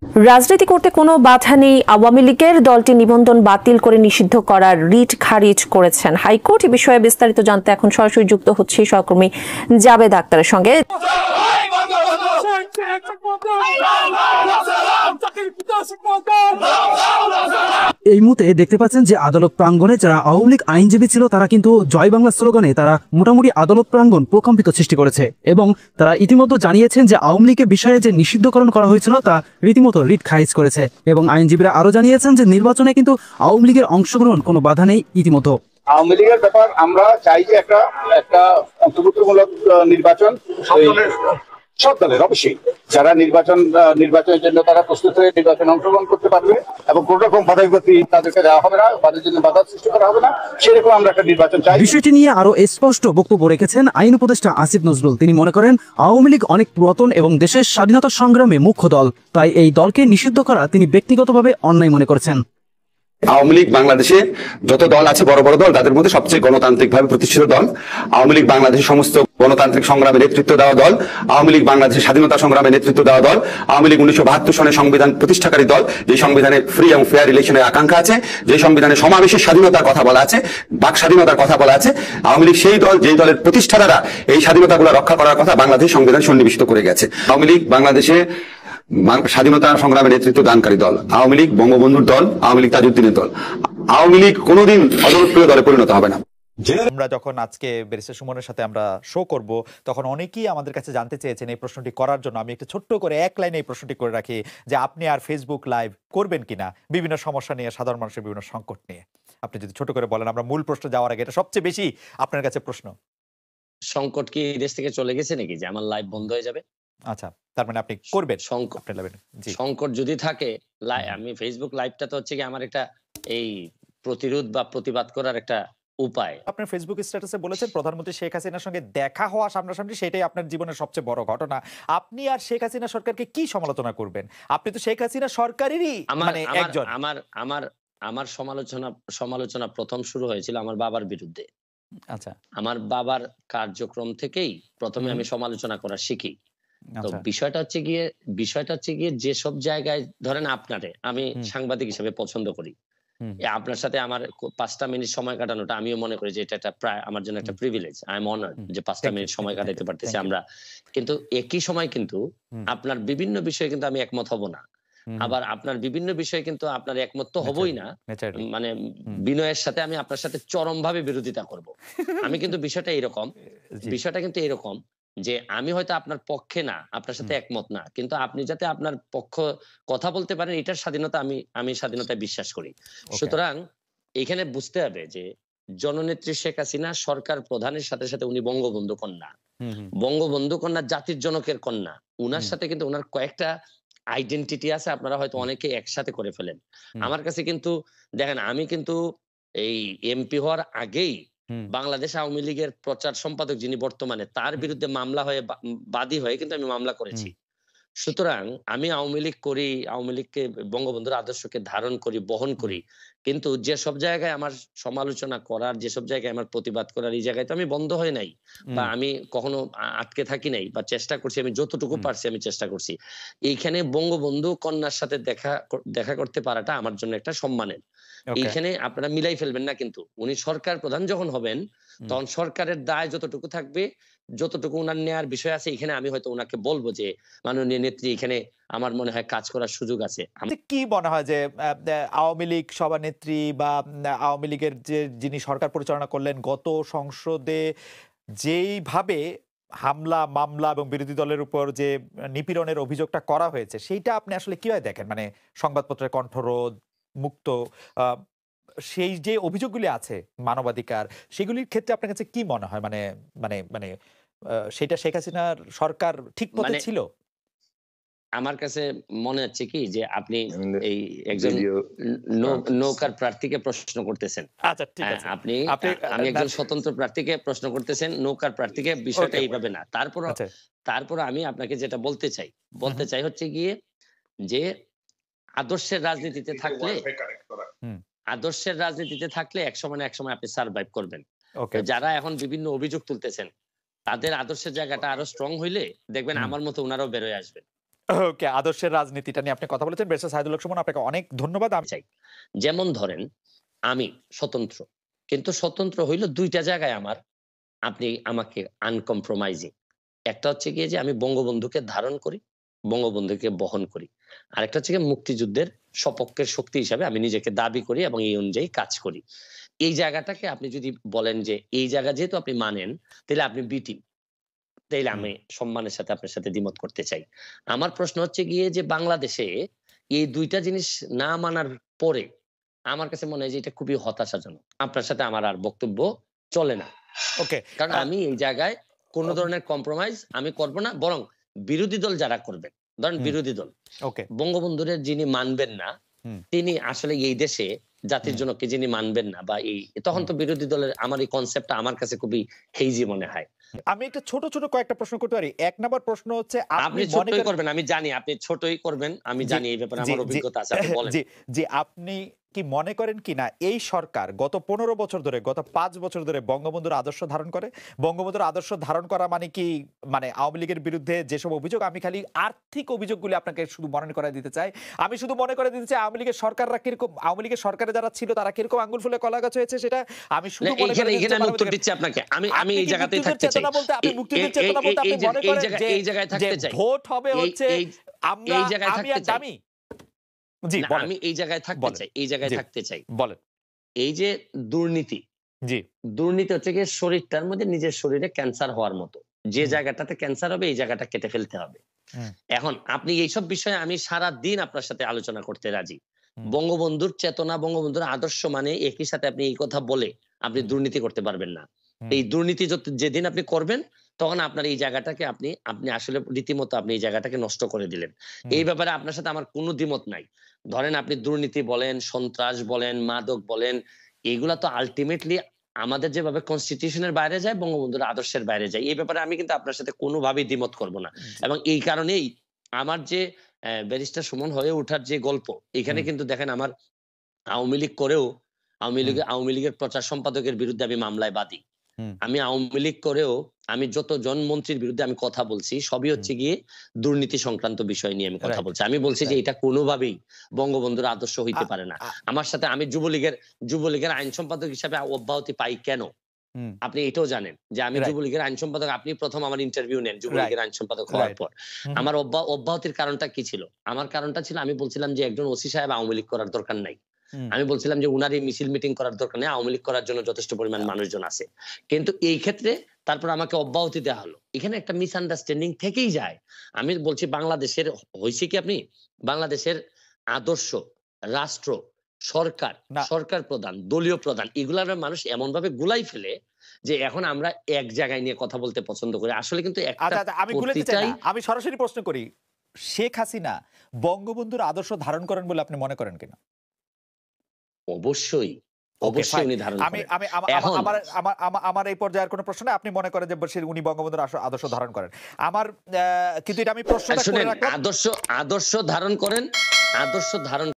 রাজনীতি করতে কোনো বাধা নেই, আওয়ামী লীগের দলটি নিবন্ধন বাতিল করে নিষিদ্ধ করার রিট খারিজ করেছেন হাইকোর্ট। এ বিষয়ে বিস্তারিত জানতে এখন সরাসরি যুক্ত হচ্ছে সহকর্মী জাবেদ আক্তারের সঙ্গে। এই মুহূর্তে দেখতে পাচ্ছেন যে আদালত প্রাঙ্গণে যারা আওয়ামী লীগ আইনজীবী ছিল তারা কিন্তু জয় বাংলা স্লোগানে তারা মোটামুটি আদালত প্রাঙ্গণ প্রকম্পিত সৃষ্টি করেছে এবং তারা ইতিমধ্যে জানিয়েছেন যে আওয়ামী লীগের বিষয়ে যে নিষিদ্ধকরণ করা হয়েছিল তা রীতিমতো রিট খারিজ করেছে এবং আইনজীবীরা আরো জানিয়েছেন যে নির্বাচনে কিন্তু আওয়ামী লীগের অংশগ্রহণ কোনো বাধা নেই। ইতিমধ্যে আওয়ামী লীগের ব্যাপার আমরা চাই যে একটা অন্তর্ভুক্তিমূলক নির্বাচন সব দলের, অবশ্যই যারা নির্বাচনের জন্য তারা প্রস্তুত হয়ে নির্বাচনে অংশগ্রহণ করতে পারবে এবং কোন রকম বাধা বিপত্তি তাদেরকে দেওয়া হবে না, তাদের জন্য বাধা সৃষ্টি করা হবে না, সেরকম আমরা একটা নির্বাচন চাই। বিষয়টি নিয়ে আরো স্পষ্ট বক্তব্য রেখেছেন আইন উপদেষ্টা আসিফ নজরুল। তিনি মনে করেন আওয়ামী লীগ অনেক পুরাতন এবং দেশের স্বাধীনতা সংগ্রামে মুখ্য দল, তাই এই দলকে নিষিদ্ধ করা তিনি ব্যক্তিগতভাবে অন্যায় মনে করছেন। আওয়ামী লীগ বাংলাদেশে যত দল আছে বড় বড় দল, তাদের মধ্যে সবচেয়ে গণতান্ত্রিক ভাবে প্রতিষ্ঠিত দল। আওয়ামী লীগ বাংলাদেশের সমস্ত গণতান্ত্রিক সংগ্রামে নেতৃত্ব দেওয়া দল। আওয়ামী লীগ বাংলাদেশের স্বাধীনতা সংগ্রামে নেতৃত্ব দেওয়া দল। আওয়ামী লীগ 1972 সনের সংবিধান প্রতিষ্ঠাকারী দল, যে সংবিধানে ফ্রি এবং ফেয়ার ইলেকশনের আকাঙ্ক্ষা আছে, যে সংবিধানে সমাবেশের স্বাধীনতার কথা বলা আছে, বাক স্বাধীনতার কথা বলা আছে। আওয়ামী লীগ সেই দল যেই দলের প্রতিষ্ঠাতারা এই স্বাধীনতাগুলো রক্ষা করার কথা বাংলাদেশ সংবিধান সন্নিবেশিত করে গেছে। আওয়ামী লীগ বাংলাদেশে স্বাধীনতা সংগ্রামে নেতৃত্ব দানকারী দল। আওয়ামী লীগ বঙ্গবন্ধুর দল, আওয়ামী লীগ তাজউদ্দিনের দল। আওয়ামী লীগ কোনোদিন অজনপ্রিয় দলে পরিণত হবে না। আমরা যখন আজকে ব্যারিস্টার সুমনের সাথে আমরা শো করব তখন অনেকেই আমাদের কাছে জানতে চেয়েছেন এই প্রশ্নটি করার জন্য। আমি একটু ছোট্ট করে এক লাইনে এই প্রশ্নটি করে রাখি যে আপনি আর ফেসবুক লাইভ করবেন কিনা বিভিন্ন সমস্যা নিয়ে, সাধারণ মানুষের বিভিন্ন সংকট নিয়ে। আপনি যদি ছোট করে বলেন, আমরা মূল প্রশ্ন যাওয়ার আগে, এটা সবচেয়ে বেশি আপনার কাছে প্রশ্ন। সংকট কি দেশ থেকে চলে গেছে নাকি যে আমার লাইভ বন্ধ হয়ে যাবে? আচ্ছা, তার মানে আপনি করবেন সংকট যদি থাকে। আমি ফেসবুক লাইভটা তো হচ্ছে কি আমার একটা এই প্রতিরোধ বা প্রতিবাদ করার একটা উপায়। আপনার ফেসবুক স্ট্যাটাসে বলেছেন প্রধানমন্ত্রী শেখ হাসিনার সঙ্গে দেখা হওয়া সামনাসামনি সেটাই আপনার জীবনের সবচেয়ে বড় ঘটনা। আপনি আর শেখ হাসিনা সরকারকে কি সমালোচনা করবেন? আপনি তো শেখ হাসিনা সরকারেরই মানে একজন। আমার সমালোচনা প্রথম শুরু হয়েছিল আমার বাবার বিরুদ্ধে। আচ্ছা, আমার বাবার কার্যক্রম থেকেই প্রথমে আমি সমালোচনা করা শিখি। তো বিষয়টা হচ্ছে গিয়ে যেসব জায়গায় ধরেন আপনারে আমি সাংবাদিক হিসেবে পছন্দ করি, আপনার সাথে আমার 5টা মিনিট সময় কাটানোটা আমিও মনে করি যে এটা একটা প্রায় আমার জন্য একটা প্রিভিলেজ। আই এম অনার্ড যে 5টা মিনিট সময় কাটাতে পারতেছি আমরা। কিন্তু একই সময় কিন্তু আপনার বিভিন্ন বিষয়ে কিন্তু আমি একমত হব না, আবার আপনার বিভিন্ন বিষয়ে কিন্তু আপনার একমত তো হবই না। মানে বিনয়ের সাথে আমি আপনার সাথে চরমভাবে বিরোধিতা করব। আমি কিন্তু বিষয়টা কিন্তু এরকম যে আমি হয়তো আপনার পক্ষে না, আপনার সাথে একমত না, কিন্তু আপনি যাতে আপনার পক্ষ কথা বলতে পারেন এটার স্বাধীনতা আমি স্বাধীনতায় বিশ্বাস করি। সুতরাং এখানে বুঝতে হবে যে জননেত্রী শেখ হাসিনা সরকার প্রধানের সাথে সাথে উনি বঙ্গবন্ধু কন্যা, বঙ্গবন্ধু কন্যা জাতির জনকের কন্যা। উনার সাথে কিন্তু উনার কয়েকটা আইডেন্টিটি আছে, আপনারা হয়তো অনেকে একসাথে করে ফেলেন। আমার কাছে কিন্তু দেখেন, আমি কিন্তু এই এমপি হওয়ার আগেই বাংলাদেশ আওয়ামী লীগের প্রচার সম্পাদক যিনি বর্তমানে, তার বিরুদ্ধে মামলা হয়ে বাদী হয়ে কিন্তু আমি মামলা করেছি। সুতরাং আমি আওয়ামী লীগ করি, আওয়ামী লীগকে বঙ্গবন্ধুর আদর্শকে ধারণ করি, বহন করি, কিন্তু যে সব জায়গায় আমার সমালোচনা করার, যেসব জায়গায় আমার প্রতিবাদ করার, এই জায়গায় তো আমি বন্ধ হই নাই বা আমি কখনো আটকে থাকি নাই, বা চেষ্টা করছি, আমি যতটুকু পারছি আমি চেষ্টা করছি। এইখানে বঙ্গবন্ধু কন্যার সাথে দেখা করতে পারাটা আমার জন্য একটা সম্মানের। এইখানে আপনারা মিলাই ফেলবেন না, কিন্তু উনি সরকার প্রধান যখন হবেন তখন সরকারের দায় যতটুকু থাকবে, যতটুকু উনার নেয়ার বিষয় আছে, এখানে আমি হয়তো উনাকে বলবো যে মাননীয় নেত্রী, এখানে আমার মনে হয় কাজ করার সুযোগ আছে। কি মনে হয় যে আওয়ামী লীগ সভানেত্রী বা আওয়ামী লীগের যে যিনি সরকার পরিচালনা করলেন গত সংসদে যেইভাবে হামলা, মামলা এবং বিরোধী দলের উপর যে নিপীড়নের অভিযোগটা করা হয়েছে, সেইটা আপনি আসলে কিভাবে দেখেন? মানে সংবাদপত্রের কণ্ঠরোধ মুক্ত, সেই যে অভিযোগগুলি আছে মানবাধিকার, সেগুলির ক্ষেত্রে আপনার কাছে কি মনে হয়? মানে মানে মানে সেটা শেখ হাসিনার সরকার ঠিক পথে ছিল? আমার কাছে মনে হচ্ছে কি যে আপনি এই একজন নৌকার প্রার্থীকে প্রশ্ন করতেছেন। আচ্ছা, ঠিক আছে। আমি একজন স্বতন্ত্র প্রার্থীকে প্রশ্ন করতেছেন, নৌকার প্রার্থীকে। বিষয়টা এইভাবে না। তারপর আমি আপনাকে যেটা বলতে চাই হচ্ছে গিয়ে যে আদর্শের রাজনীতিতে থাকলে এক সময় আপনি সার্ভাইভ করবেন। যারা এখন বিভিন্ন অভিযোগ তুলতেছেন তাদের আদর্শের জায়গাটা আরো স্ট্রং হইলে দেখবেন আমার মতো ওনারাও বের হয়ে আসবেন। ওকে, আদর্শের রাজনীতিটা নিয়ে আপনি কথা বলেছেন। ব্যারিস্টার সাইদুল হক সুমন, আপনাকে অনেক ধন্যবাদ। আমি চাই যেমন ধরেন আমি স্বতন্ত্র, কিন্তু স্বতন্ত্র হইল দুইটা জায়গায় আমার, আপনি আমাকে আনকম্প্রোমাইজিং। একটা হচ্ছে গিয়ে যে আমি বঙ্গবন্ধুকে ধারণ করি, বঙ্গবন্ধুকে বহন করি। আরেকটা হচ্ছে গিয়ে মুক্তিযুদ্ধের সপক্ষের শক্তি হিসাবে আমি নিজেকে দাবি করি এবং এই অনুযায়ী কাজ করি। এই জায়গাটাকে আপনি যদি বলেন যে এই জায়গা যেহেতু আপনি মানেন, তাহলে আপনি বি টিম, তাইলে আমি সম্মানের সাথে আপনার সাথে দ্বিমত করতে চাই। আমার প্রশ্ন হচ্ছে গিয়ে যে বাংলাদেশে এই দুইটা জিনিস না মানার পরে আমার কাছে মনে হয় যে এটা খুবই হতাশাজনক। আপনার সাথে আমার আর বক্তব্য চলে না। ওকে, কারণ আমি এই জায়গায় কোন ধরনের কম্প্রোমাইজ আমি করব না, বরং বিরোধী দল যারা করবেন, ধরেন বিরোধী দল ওকে, বঙ্গবন্ধুর যিনি মানবেন না, তিনি আসলে এই দেশে জাতির জন্য কি যিনি মানবেন না, বা এই তখন তো বিরোধী দলের আমার এই কনসেপ্টটা আমার কাছে খুবই হেইজি মনে হয়। আমি একটা ছোট ছোট কয়েকটা প্রশ্ন করতে পারি। এক নাম্বার প্রশ্ন হচ্ছে, আপনি ছোটই করবেন, আমি জানি আপনি ছোটই করবেন, আমি জানি এই ব্যাপারে আমার অভিজ্ঞতা আছে, আপনি বলেন। জি, আপনি কি মনে করেন কিনা এই সরকার গত 15 বছর ধরে, গত 5 বছর ধরে বঙ্গবন্ধুর আদর্শ ধারণ করে? বঙ্গবন্ধুর আদর্শ ধারণ করা মানে কি, মানে আওয়ামী লীগের বিরুদ্ধে যেসব অভিযোগ, আমি খালি আর্থিক অভিযোগগুলি আপনাকে শুধু মনে করে দিতে চাই। আমি শুধু মনে করে দিতে চাই আওয়ামী লীগের সরকাররা কিরকম, আওয়ামী লীগের সরকারে যারা ছিল তারা কিরকম আঙ্গুল ফুলে কলা গাছ হয়েছে, সেটা আমি শুধু মনে করে দিতে চাই। আমি উত্তর দিচ্ছি আপনাকে, আমি এই জায়গাতেই থাকতে চাই। আপনি মুক্তিযুদ্ধের চেতনা বলতে আপনি মনে করেন যে এই জায়গায় থাকতে চাই, ভোট হবে হচ্ছে আমরা, এই জায়গায় আমি থাকতে আর চাই। দামি। জি, আমি এই জায়গায় থাকতে চাই, এই জায়গায় থাকতে চাই। বলেন। এই যে দুর্নীতি, জি, দুর্নীতি হচ্ছে গিয়ে শরীরটার মধ্যে নিজের শরীরে ক্যান্সার হওয়ার মতো। যে জায়গাটাতে ক্যান্সার হবে এই জায়গাটা কেটে ফেলতে হবে। এখন আপনি এইসব বিষয়ে আমি সারা দিন আপনার সাথে আলোচনা করতে রাজি। বঙ্গবন্ধুর চেতনা, বঙ্গবন্ধুর আদর্শ মানে একই সাথে আপনি এই কথা বলে আপনি দুর্নীতি করতে পারবেন না। এই দুর্নীতি যেদিন আপনি করবেন তখন আপনার এই জায়গাটাকে আপনি আসলে রীতিমতো আপনি এই জায়গাটাকে নষ্ট করে দিলেন। এই ব্যাপারে আপনার সাথে আমার কোনো দ্বিমত নাই। ধরেন আপনি দুর্নীতি বলেন, সন্ত্রাস বলেন, মাদক বলেন, এগুলা তো আলটিমেটলি আমাদের যেভাবে কনস্টিটিউশনের বাইরে যায়, বঙ্গবন্ধুর আদর্শের বাইরে যায়। এই ব্যাপারে আমি কিন্তু আপনার সাথে কোনোভাবেই দ্বিমত করব না। এবং এই কারণেই আমার যে ব্যারিস্টার সুমন হয়ে ওঠার যে গল্প, এখানে কিন্তু দেখেন আমার আওয়ামী লীগ করেও আওয়ামী লীগের প্রচার সম্পাদকের বিরুদ্ধে আমি মামলায় বাদী। আমি আওয়ামী লীগ করেও আমি যতজন মন্ত্রীর বিরুদ্ধে আমি কথা বলছি সবই হচ্ছে গিয়ে দুর্নীতি সংক্রান্ত বিষয় নিয়ে আমি কথা বলছি। আমি বলছি যে এটা কোনোভাবেই বঙ্গবন্ধুর আদর্শ হইতে পারে না। আমার সাথে আমি যুবলীগের আইন সম্পাদক হিসাবে অব্যাহতি পাই কেন আপনি এটাও জানেন যে আমি যুবলীগের আইন সম্পাদক। আপনি প্রথম আমার ইন্টারভিউ নেন যুবলীগের আইন সম্পাদক হওয়ার পর। আমার অব্যাহতির কারণটা কি ছিল? আমার কারণটা ছিল আমি বলছিলাম যে একজন ওসি সাহেব আওয়ামী লীগ করার দরকার নাই। আমি বলছিলাম যে উনারই মিছিল মিটিং করার দরকার নেই, আওয়ামী লীগ করার জন্য যথেষ্ট পরিমাণ মানুষজন আছে। কিন্তু এই ক্ষেত্রে তারপর আমাকে অব্যাহতি দেওয়া হলো। এখানে একটা মিসআন্ডারস্ট্যান্ডিং থেকেই যায়। আমি বলছি বাংলাদেশের হয়েছে কি, আপনি বাংলাদেশের আদর্শ, রাষ্ট্র, সরকার প্রধান, দলীয় প্রধান, এগুলার মানুষ এমন ভাবে গুলাই ফেলে যে এখন আমরা এক জায়গায় নিয়ে কথা বলতে পছন্দ করি। আসলে কিন্তু আমি গুলাইতে চাই না, আমি সরাসরি প্রশ্ন করি, শেখ হাসিনা বঙ্গবন্ধুর আদর্শ ধারণ করেন বলে আপনি মনে করেন কিনা? অবশ্যই উনি ধারণ করেন। আমার এই পর্যায়ের কোনো প্রশ্ন নেই। আপনি মনে করেন যে উনি বঙ্গবন্ধুর আদর্শ ধারণ করেন। আমার কিন্তু এটা আমি প্রশ্নটা করে রাখলাম। আদর্শ ধারণ করেন, আদর্শ ধারণ